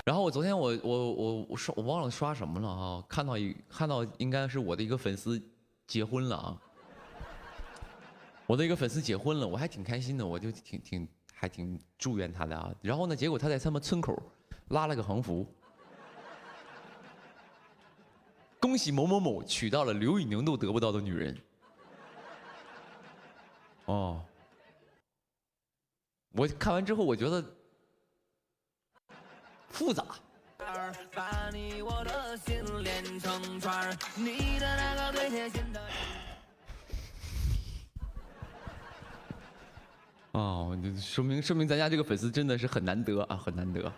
然后我昨天我忘了刷什么了啊，看到应该是我的一个粉丝结婚了啊，我的一个粉丝结婚了，我还挺开心的，我就还挺祝愿他的啊。然后呢，结果他在他们村口拉了个横幅，恭喜某某某娶到了刘宇宁都得不到的女人。哦，我看完之后我觉得复杂。哦，说明咱家这个粉丝真的是很难得啊，很难得。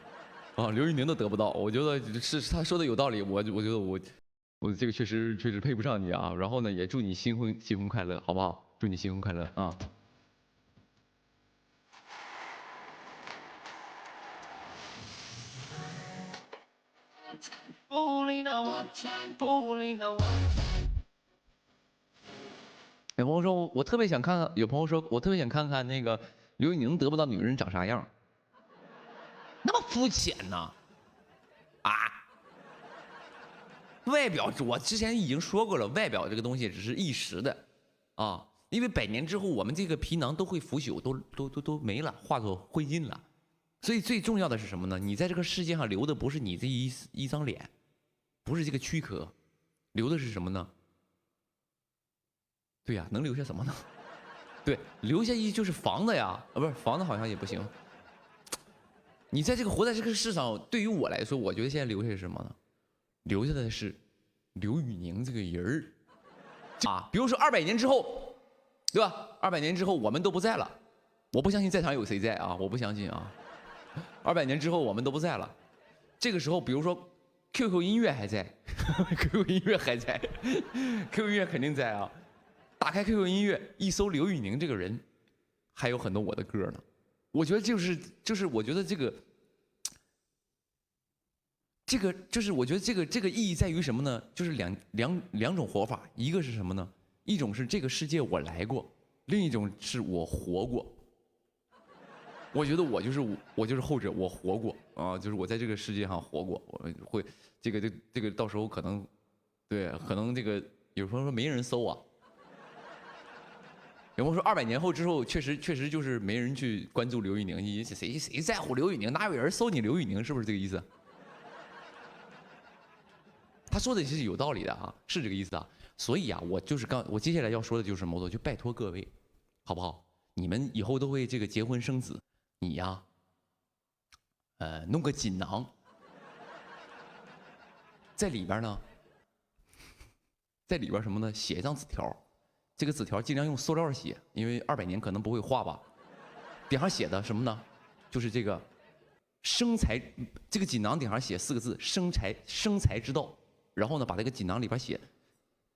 啊，刘宇宁都得不到，我觉得是他说的有道理，我觉得我这个确实配不上你啊。然后呢，也祝你新婚快乐，好不好？祝你新婚快乐啊！有朋友说，我特别想看看，有朋友说我特别想看看那个刘宇宁得不到女人长啥样，那么肤浅呢？啊？外表，我之前已经说过了，外表这个东西只是一时的，啊，因为100年之后我们这个皮囊都会腐朽，都没了，化作灰烬了。所以最重要的是什么呢？你在这个世界上留的不是你这一张脸，不是这个躯壳，留的是什么呢？对呀，能留下什么呢？对，留下就是房子呀，啊，不是房子好像也不行。你在这个活在这个世上，对于我来说，我觉得现在留下的是什么呢？留下的是刘宇宁这个人儿啊。比如说200年之后，对吧？200年之后我们都不在了，我不相信在场有谁在啊，我不相信啊。200年之后我们都不在了，这个时候比如说 QQ 音乐还在，QQ 音乐还在，QQ 音乐肯定在啊。打开 QQ 音乐，一搜刘宇宁这个人，还有很多我的歌呢。我觉得就是我觉得这个就是我觉得这个意义在于什么呢？就是两种活法，一个是什么呢？一种是这个世界我来过，另一种是我活过。我觉得我就是后者，我活过啊，就是我在这个世界上活过，我会这个到时候可能，对，可能这个有朋友说没人搜啊，有朋友说200年后之后确实就是没人去关注刘宇宁，谁在乎刘宇宁？哪有人搜你刘宇宁？是不是这个意思？他说的其实有道理的啊，是这个意思啊。所以啊，我接下来要说的就是什么？我就拜托各位，好不好？你们以后都会这个结婚生子，你呀，弄个锦囊，在里边呢，在里边什么呢？写一张纸条，这个纸条尽量用塑料写，因为200年可能不会化吧。顶上写的什么呢？就是这个生财，这个锦囊顶上写4个字：生财之道。然后呢，把这个锦囊里边写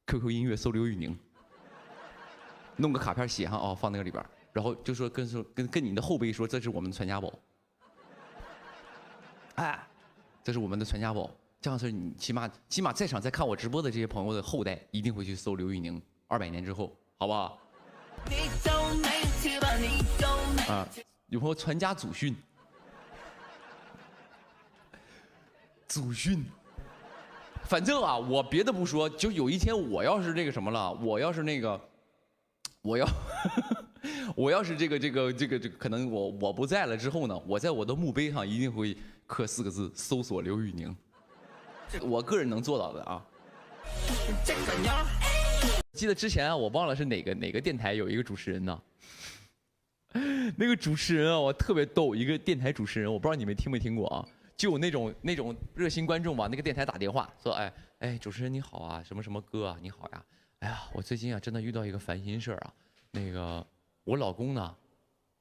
QQ 音乐搜刘宇宁，弄个卡片写上哦，放那个里边，然后就说跟你的后辈说，这是我们的传家宝，哎，这是我们的传家宝。这样是你起码在场在看我直播的这些朋友的后代一定会去搜刘宇宁，200年之后，好不好？啊，有朋友传家祖训，祖训。反正啊，我别的不说，就有一天我要是那个什么了，我要是那个，我要是这个，可能我不在了之后呢，我在我的墓碑上一定会刻4个字：搜索刘宇宁。我个人能做到的啊。记得之前啊，我忘了是哪个电台有一个主持人呢，那个主持人啊，我特别逗，一个电台主持人，我不知道你们听没听过啊。就有那种热心观众往那个电台打电话说，哎，主持人你好啊，什么什么哥啊，你好呀，哎呀，我最近啊真的遇到一个烦心事儿啊，那个我老公呢，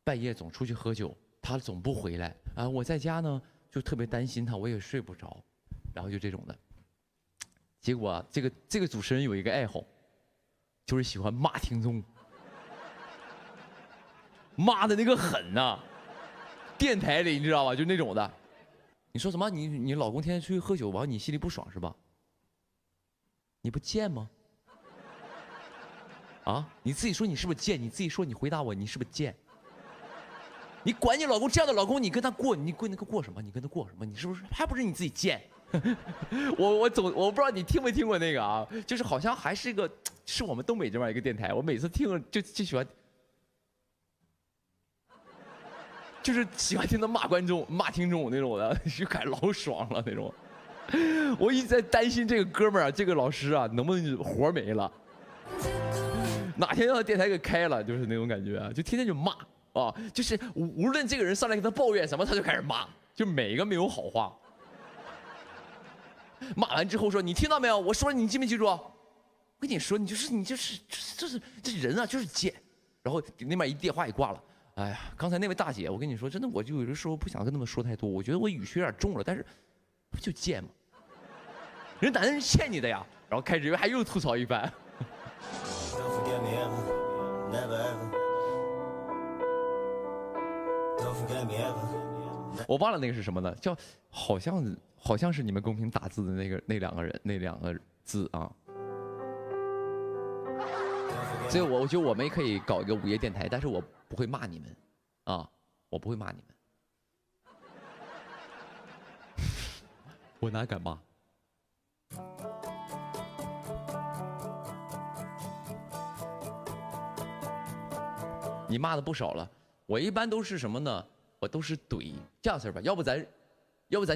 半夜总出去喝酒，他总不回来啊，我在家呢就特别担心他，我也睡不着，然后就这种的。结果啊，这个主持人有一个爱好，就是喜欢骂听众，骂的那个狠呐、电台里你知道吧，就那种的。你说什么？你老公天天出去喝酒，完你心里不爽是吧？你不贱吗？啊，你自己说你是不是贱？你自己说你回答我，你是不是贱？你管你老公这样的老公，你跟他过，你跟那个过什么？你跟他过什么？你是不是还不是你自己贱？我不知道你听没听过那个啊，就是好像还是一个是我们东北这边一个电台，我每次听就喜欢，就是喜欢听他骂观众、骂听众那种的，就感觉老爽了那种。我一直在担心这个哥们儿啊，这个老师啊，能不能活没了？哪天让他电台给开了，就是那种感觉啊，就天天就骂啊，就是无论这个人上来跟他抱怨什么，他就开始骂，就每个没有好话。骂完之后说：“你听到没有？我说了，你记没记住？我跟你说，这人啊，就是贱。”然后那边一电话也挂了。哎呀，刚才那位大姐，我跟你说，真的，我就有的时候不想跟他们说太多，我觉得我语气有点重了，但是不就贱吗？人男人欠你的呀。然后开始还又吐槽一番。我忘了那个是什么了，叫好像是你们公屏打字的那两个字啊。所以我觉得我们也可以搞一个午夜电台，但是我不会骂你们，啊，我不会骂你们，我哪敢骂？你骂的不少了，我一般都是什么呢？我都是怼。这样式儿吧，要不咱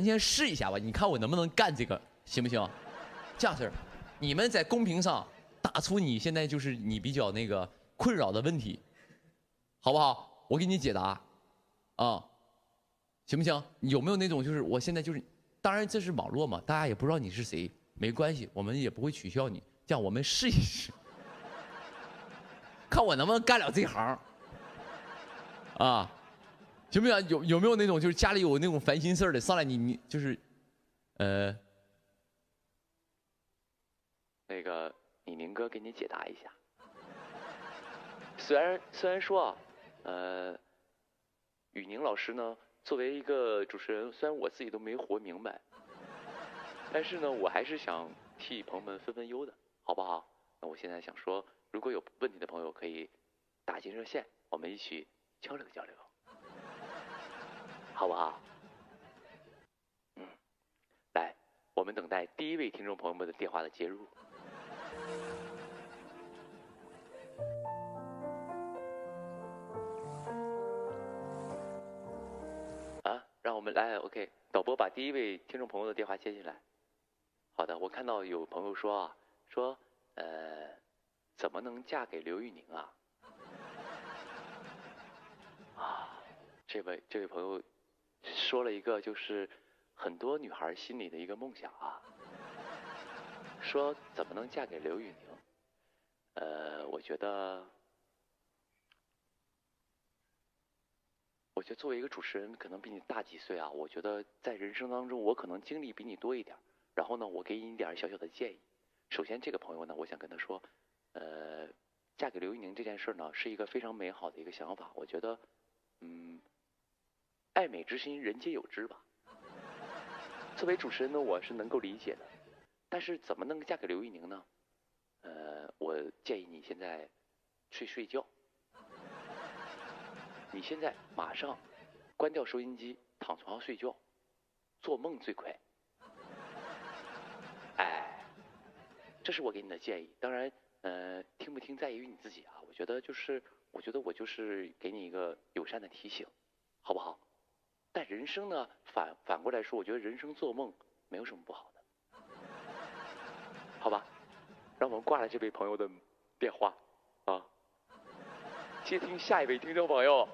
先试一下吧，你看我能不能干这个，行不行？这样式儿，你们在公屏上打出你现在就是你比较那个困扰的问题，好不好？我给你解答，啊，行不行？有没有那种就是我现在就是，当然这是网络嘛，大家也不知道你是谁，没关系，我们也不会取笑你。这样我们试一试，看我能不能干了这行。啊，行不行？有没有那种就是家里有那种烦心事儿的，上来你就是，那个你宁哥给你解答一下。虽然说啊，雨宁老师呢，作为一个主持人，虽然我自己都没活明白，但是呢，我还是想替朋友们分分忧的，好不好？那我现在想说，如果有问题的朋友可以打进热线，我们一起交流交流。好不好？来，我们等待第一位听众朋友们的电话的接入。啊，让我们来 ，OK， 导播把第一位听众朋友的电话接进来。好的，我看到有朋友说啊，怎么能嫁给刘玉宁啊？啊，这位朋友说了一个就是很多女孩心里的一个梦想啊，说怎么能嫁给刘宇宁？我觉得作为一个主持人，可能比你大几岁啊，我觉得在人生当中，我可能经历比你多一点，然后呢，我给你一点小小的建议。首先，这个朋友呢，我想跟他说，嫁给刘宇宁这件事呢，是一个非常美好的一个想法。我觉得，爱美之心，人皆有之吧。作为主持人呢，我是能够理解的，但是怎么能嫁给刘玉宁呢？我建议你现在去睡觉，你现在马上关掉收音机，躺床上睡觉，做梦最快。哎，这是我给你的建议。当然，听不听在于你自己啊。我觉得我就是给你一个友善的提醒，好不好？但人生呢，反过来说，我觉得人生做梦没有什么不好的，好吧？让我们挂了这位朋友的电话，啊，接听下一位听众朋友。